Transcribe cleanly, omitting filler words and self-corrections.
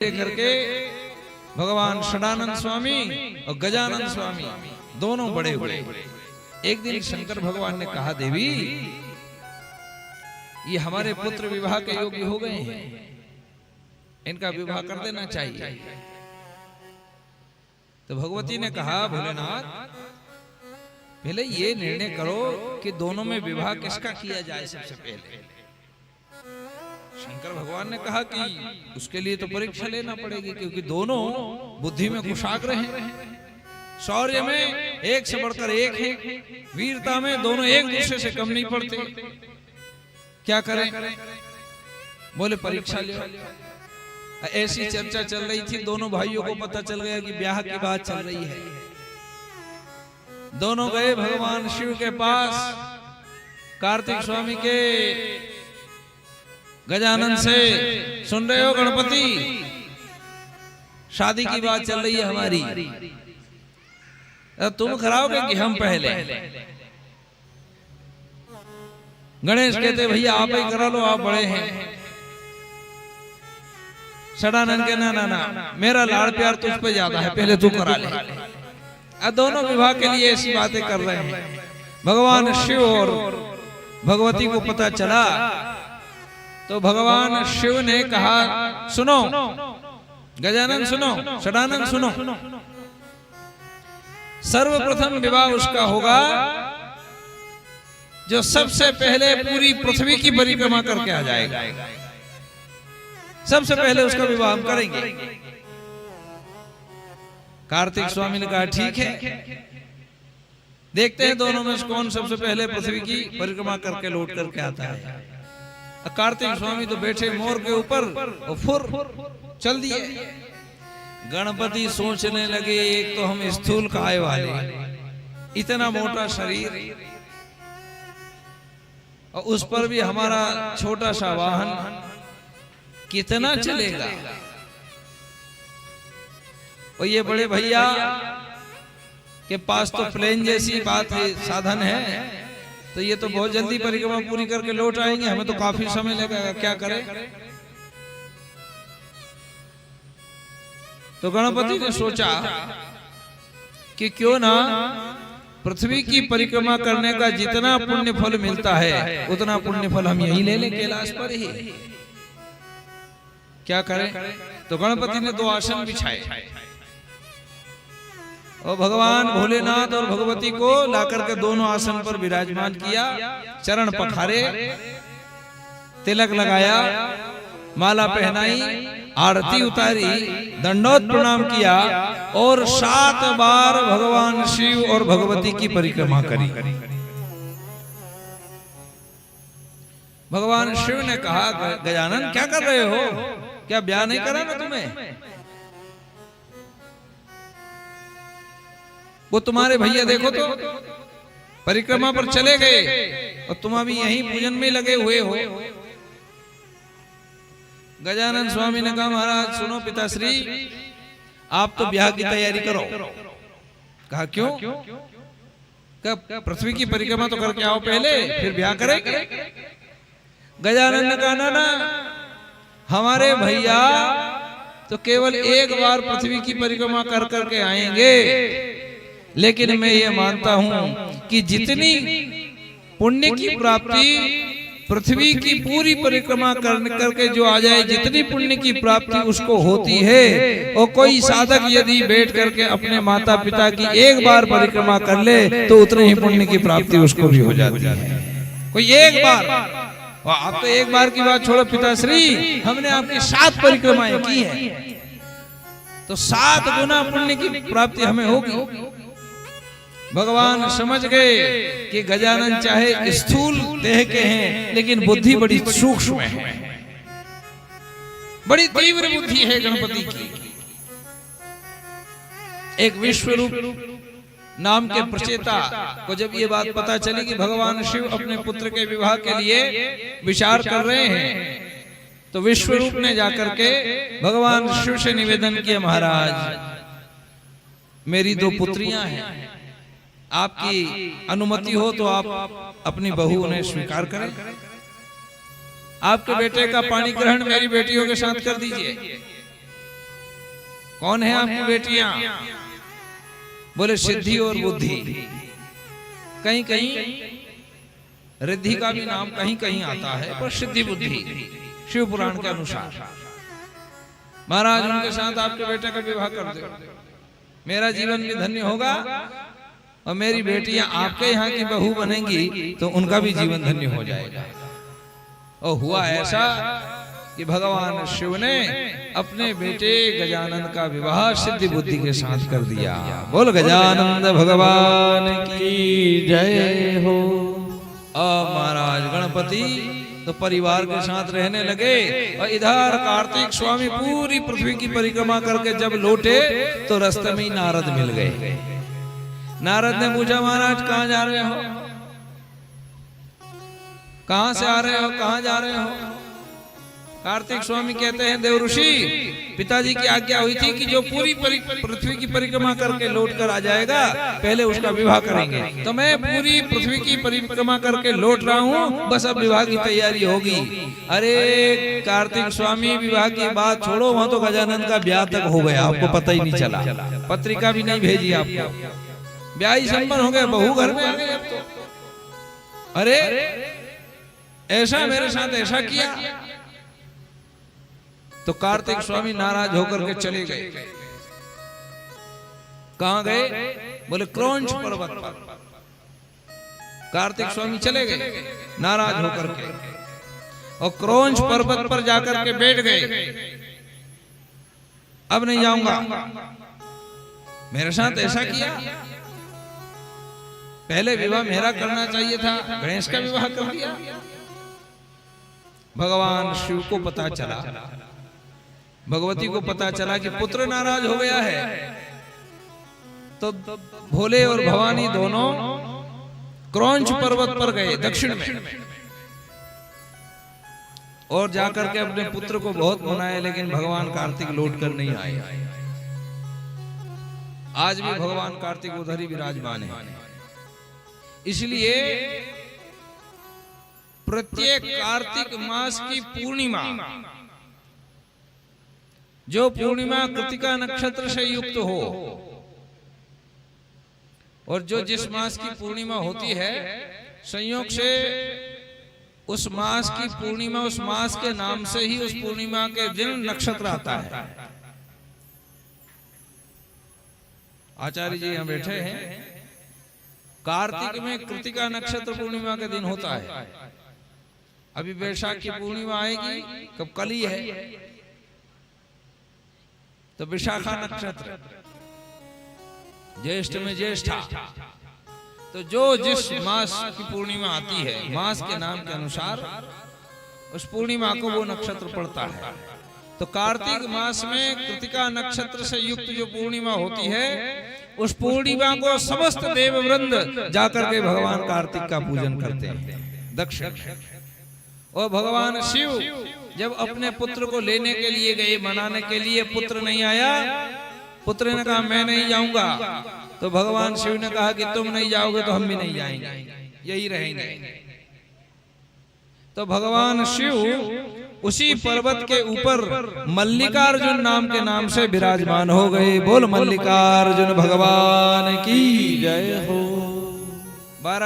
करके भगवान षडानंद स्वामी और गजानंद स्वामी दोनों बड़े हुए। एक दिन शंकर भगवान ने कहा, देवी ये हमारे पुत्र विवाह के योग्य हो गए हैं, इनका विवाह कर देना चाहिए। तो भगवती ने कहा, भोलेनाथ पहले ये निर्णय करो कि दोनों में विवाह किसका किया जाए सबसे पहले। शंकर भगवान ने कहा कि उसके लिए तो परीक्षा लेना पड़ेगी, क्योंकि दोनों बुद्धि में कुशाग्र हैं, शौर्य में एक से बढ़कर एक है, वीरता में दोनों एक दूसरे से कम नहीं पड़ते। क्या करें? बोले परीक्षा ले। ऐसी चर्चा चल रही थी, दोनों भाइयों को पता चल गया कि ब्याह की बात चल रही है। दोनों गए भगवान शिव के पास, कार्तिक स्वामी के गजानन से, सुन रहे हो गणपति, शादी की बात चल रही है हमारी, तुम कराओगे कि हम पहले? गणेश कहते भैया आप ही करा लो, आप बड़े हैं। षडानंद के ना ना ना, मेरा लाड़ प्यार तुझ पे ज्यादा है, पहले तू करा ले। दोनों विवाह के लिए ऐसी बातें कर रहे हैं। भगवान शिव और भगवती को पता चला तो भगवान शिव ने कहा, सुनो गजानन, सुनो षडानंद, सुनो, सर्वप्रथम विवाह उसका होगा जो सबसे पहले पूरी पृथ्वी की परिक्रमा करके आ जाएगा। सबसे पहले उसका विवाह हम करेंगे। कार्तिक स्वामी ने कहा, ठीक है, देखते हैं दोनों में से कौन सबसे पहले पृथ्वी की परिक्रमा करके लौट करके आता है। कार्तिक स्वामी तो बैठे मोर के ऊपर और फुर चल दिए। गणपति सोचने लगे, एक तो हम स्थूल काय वाले, इतना मोटा शरीर, और उस पर भी हमारा छोटा सा वाहन, कितना चलेगा? और ये बड़े भैया के पास तो प्लेन जैसी बात है, साधन है, तो ये तो बहुत जल्दी परिक्रमा पूरी करके लौट आएंगे, हमें तो काफी समय लगेगा, क्या करें? तो गणपति ने सोचा कि क्यों ना पृथ्वी की परिक्रमा करने का जितना पुण्य फल मिलता है उतना पुण्य फल हम यही ले लें, कैलाश पर ही। क्या करें? तो गणपति ने 2 आसन बिछाए और भगवान भोलेनाथ और भगवती को लाकर के दोनों आसन पर विराजमान किया, चरण पखारे, तिलक लगाया, माला पहनाई, आरती उतारी, दंडोत प्रणाम किया और 7 बार भगवान शिव और भगवती की परिक्रमा करी। भगवान शिव ने कहा, गजानन क्या कर रहे हो? क्या ब्याह नहीं करा ना तुम्हें? वो तुम्हारे भैया देखो तो परिक्रमा पर चले गए और तुम अभी यहीं पूजन में लगे हुए हो। गजानन स्वामी ने कहा, महाराज सुनो पिताश्री, आप तो ब्याह की तैयारी करो। कहा क्यों? कहा पृथ्वी की परिक्रमा तो करके आओ पहले, फिर ब्याह करेंगे। गजानन ने कहा, ना ना, हमारे भैया तो केवल एक बार पृथ्वी की परिक्रमा कर करके आएंगे, लेकिन मैं ये मानता हूं कि जितनी पुण्य की प्राप्ति पृथ्वी की पूरी परिक्रमा करके जो आ जाए, जितनी पुण्य की प्राप्ति उसको होती है, और कोई साधक यदि बैठ करके अपने माता पिता की एक बार परिक्रमा कर ले तो उतने ही पुण्य की प्राप्ति उसको भी हो जाती है। कोई एक बार, और आप तो एक बार की बात छोड़ो पिताश्री, हमने आपकी 7 परिक्रमाएं की है, तो 7 गुना पुण्य की प्राप्ति हमें होगी। भगवान समझ गए कि गजानन चाहे स्थूल देह के हैं, लेकिन बुद्धि बड़ी सूक्ष्म है, बड़ी तीव्र बुद्धि है गणपति की। एक विश्वरूप नाम के प्रचेता को जब ये बात पता चली कि भगवान शिव अपने पुत्र के विवाह के लिए विचार कर रहे हैं, तो विश्वरूप ने जाकर के भगवान शिव से निवेदन किया, महाराज मेरी 2 पुत्रियां हैं, आपकी अनुमति हो तो आप अपनी बहू उन्हें स्वीकार करें। आपके बेटे का पाणी ग्रहण मेरी बेटियों के साथ कर दीजिए। कौन है आपकी बेटियां? बोले सिद्धि और बुद्धि। कहीं कहीं रिद्धि का भी नाम कहीं कहीं आता है, पर सिद्धि बुद्धि शिव पुराण के अनुसार। महाराज उनके साथ आपके बेटे का विवाह कर दो, मेरा जीवन भी धन्य होगा और मेरी बेटियां आपके यहाँ की बहू बनेंगी तो उनका भी जीवन धन्य हो जाएगा। और हुआ ऐसा कि भगवान शिव ने अपने बेटे गजानन का विवाह सिद्धि बुद्धि के साथ कर दिया। बोल गजानंद भगवान की जय हो। अब महाराज गणपति तो परिवार के साथ रहने लगे और इधर कार्तिक स्वामी पूरी पृथ्वी की परिक्रमा करके जब लौटे तो रास्ते में ही नारद मिल गए। नारद ने पूछा, महाराज कहाँ जा रहे हो? कहाँ से आ रहे हो? कहाँ जा रहे हो? कार्तिक स्वामी कहते हैं, देव ऋषि पिताजी की आज्ञा हुई थी कि जो पूरी पृथ्वी की परिक्रमा करके लौट कर आ जाएगा पहले उसका विवाह करेंगे, तो मैं पूरी पृथ्वी की परिक्रमा करके लौट रहा हूँ, बस अब विवाह की तैयारी होगी। अरे कार्तिक स्वामी विवाह की बात छोड़ो, वहां तो गजानन का ब्याह तक हो गया, आपको पता ही नहीं चला, पत्रिका भी नहीं भेजी आपको, ब्याह ही संपन्न हो गया, बहू घर में आ गई अब तो। अरे ऐसा मेरे साथ ऐसा किया। तो कार्तिक स्वामी नाराज होकर के चले गए। कहां गए? बोले क्रौंच पर्वत पर। कार्तिक स्वामी चले गए नाराज होकर के और क्रौंच पर्वत पर जाकर के बैठ गए। अब नहीं जाऊंगा, मेरे साथ ऐसा किया, पहले विवाह मेरा करना चाहिए था, गणेश का विवाह कर दिया। भगवान शिव को पता चला, भगवती को पता चला कि पुत्र नाराज हो गया है, तो भोले और भवानी दोनों क्रौंच पर्वत पर गए दक्षिण में और जाकर के अपने पुत्र को बहुत मनाया, लेकिन भगवान कार्तिक लौट कर नहीं आए। आज भी भगवान कार्तिक उधर ही विराजमान है। इसलिए प्रत्येक कार्तिक मास की पूर्णिमा, जो पूर्णिमा कृतिका नक्षत्र से युक्त हो और जो जिस मास की पूर्णिमा होती है संयोग से उस मास की पूर्णिमा, उस मास के नाम से ही उस पूर्णिमा के दिन नक्षत्र आता है। आचार्य जी यहाँ बैठे हैं, कार्तिक में कृतिका नक्षत्र पूर्णिमा के दिन होता है। अभी वैशाख की पूर्णिमा आएगी, कब? कल ही है, तो विशाखा नक्षत्र, ज्येष्ठ में ज्येष्ठा, तो जो जिस मास की पूर्णिमा आती है मास के नाम के अनुसार उस पूर्णिमा को वो नक्षत्र पड़ता है। तो कार्तिक मास में कृतिका नक्षत्र से युक्त जो पूर्णिमा होती है उस पूर्णिमा को समस्त देववृंद जाकर के भगवान कार्तिक का पूजन करते हैं दक्षिण। और भगवान शिव जब अपने पुत्र को लेने के लिए गए, मनाने के लिए, पुत्र नहीं आया, पुत्र ने कहा मैं नहीं जाऊंगा, तो भगवान शिव ने कहा कि तुम नहीं जाओगे तो हम भी नहीं जाएंगे, यही रहेंगे। तो भगवान शिव उसी पर्वत के ऊपर मल्लिकार्जुन नाम के नाम से विराजमान हो गए। बोल मल्लिकार्जुन भगवान की जय हो।